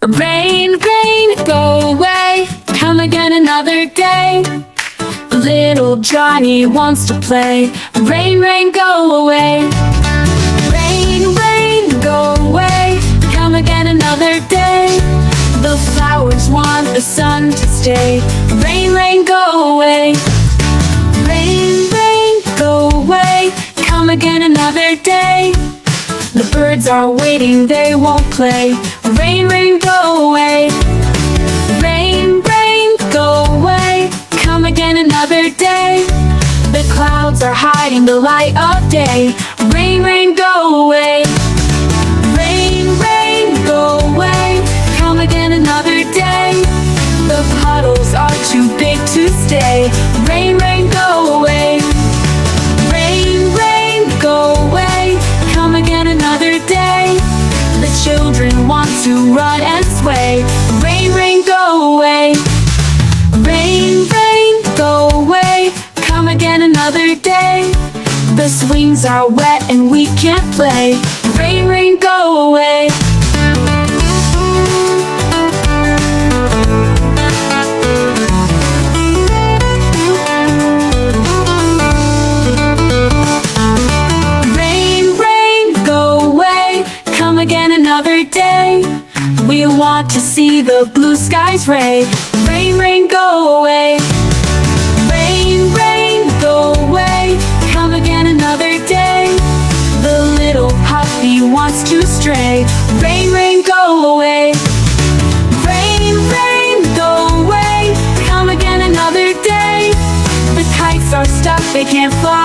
Rain, rain, go away, come again another day. Little Johnny wants to play. Rain, rain, go away. Rain, rain, go away, come again another day. The flowers want the sun to stay. Rain, rain, go away. Rain, rain, go away, come again another day. The birds are waiting, they won't play. Rain, rain, go away. Rain, rain, go away, come again another day. The clouds are hiding the light of day. Rain, rain, go away. Rain, rain, go away, come again another day. The puddles are too big to stay. Rain, rain, go away. Rain, rain, go away, come again another day. The children want to run and sway. Rain, rain, go away. Rain, rain, go away, come again another day. The swings are wet and we can't play. Rain, rain, go away. Rain, rain, go away, come again another day. We want to see the blue skies ray. Rain, rain, go away. Rain, rain, go away, come again another day. The little puppy wants to stray. Rain, rain, go away. Rain, rain, go away, come again another day. The kites are stuck, they can't fly.